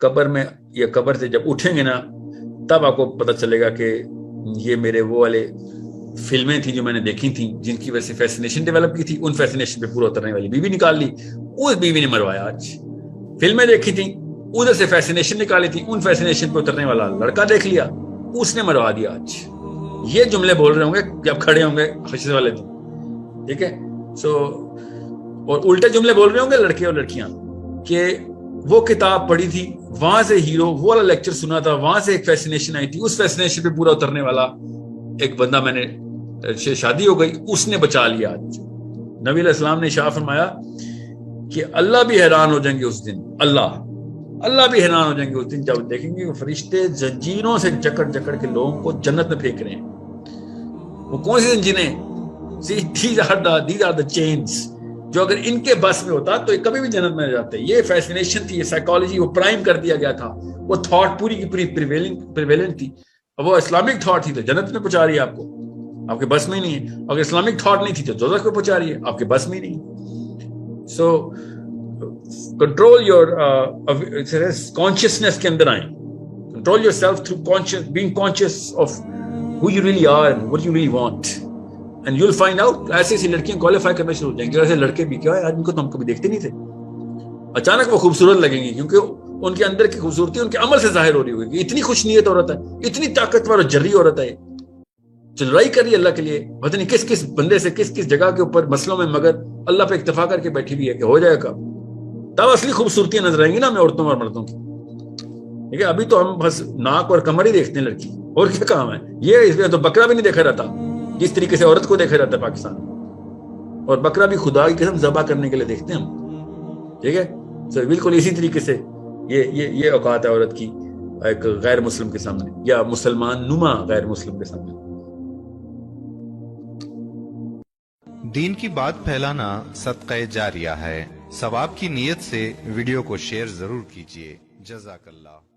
قبر میں یا قبر سے جب اٹھیں گے نا تب آپ کو پتہ چلے گا کہ یہ میرے وہ والے فلمیں تھیں جو میں نے دیکھی تھیں جن کی وجہ سے فیسنیشن ڈیولپ کی تھی، ان فیسنیشن پہ پورا اترنے والی بیوی نکال لی، اس بیوی نے مروایا آج۔ فلمیں دیکھی تھیں ادھر سے فیسنیشن نکالی تھی، ان فیسنیشن پہ اترنے والا لڑکا دیکھ لیا، اس نے مروا دیا آج۔ یہ جملے بول رہے ہوں گے جب کھڑے ہوں گے حشر والے دن، ٹھیک ہے؟ سو اور الٹے جملے بول رہے ہوں گے لڑکے اور لڑکیاں کہ وہ کتاب پڑھی تھی، وہاں سے ہیرو وہ والا لیکچر سنا تھا، وہاں سے ایک فیسنیشن آئی تھی، اس فیسنیشن پہ پورا اترنے والا ایک بندہ میں نے شادی ہو گئی، اس نے بچا لیا آج۔ نبی علیہ السلام نے اشارہ فرمایا کہ اللہ بھی حیران ہو جائیں گے اس دن، اللہ بھی حیران ہو جائیں گے اس دن جب دیکھیں گے کہ فرشتے زنجیروں سے جکڑ جکڑ کے لوگوں کو جنت میں پھینک رہے ہیں۔ وہ کون سی زنجیریں؟ these are the chains جو اگر ان کے بس میں ہوتا تو کبھی بھی جنت میں جاتے۔ یہ فیسنیشن تھی، یہ سائیکالوجی وہ پرائم کر دیا گیا تھا، وہ تھاٹ پوری کی پوری پریویلنٹ تھی، اور وہ اسلامک تھاٹ تھی تو جنت میں پہنچا رہی ہے آپ کو، آپ کے بس میں ہی نہیں ہے۔ اگر اسلامک تھاٹ نہیں تھی تو دوزخ کو پہنچا رہی ہے، آپ کے بس میں ہی نہیں۔ سو کنٹرول یور کانشیسنیس کے اندر آئیں، control your self through being conscious of who you really are and what you really want, and you'll find out۔ ایسے ایسی لڑکیاں کوالیفائی کرنا شروع ہو جائیں گے، ایسے لڑکے بھی کیا ہے آج ان کو تو ہم کبھی دیکھتے نہیں تھے، اچانک وہ خوبصورت لگیں گی کیونکہ ان کے اندر کی خوبصورتی ان کے عمل سے ظاہر ہو رہی ہوگی۔ اتنی خوش نیت عورت ہے، اتنی طاقتور اور جری عورت ہے، جو لڑائی کر رہی ہے اللہ کے لیے، پتہ نہیں کس کس بندے سے کس کس جگہ کے اوپر مسئلوں میں، مگر اللہ پہ اکتفا کر کے بیٹھی ہوئی ہے کہ ہو جائے گا۔ تب اصلی خوبصورتیاں نظر آئیں گی نا ہمیں عورتوں اور مردوں کی، ٹھیک ہے؟ ابھی تو ہم بس ناک اور کمر ہی دیکھتے ہیں لڑکی، اور کیا کام ہے؟ یہ اس میں تو بکرا بھی نہیں دیکھا جاتا جس طریقے سے عورت کو دیکھا جاتا ہے پاکستان میں، اور بکرا بھی خدا کی قسم ذبح کرنے کے لیے دیکھتے ہیں ہم، ٹھیک ہے؟ سو بالکل اسی طریقے سے یہ اوقات ہے عورت کی ایک غیر مسلم کے سامنے یا مسلمان نما غیر مسلم کے سامنے۔ دین کی بات پھیلانا صدقہ جاریہ ہے، ثواب کی نیت سے ویڈیو کو شیئر ضرور کیجیے۔ جزاک اللہ۔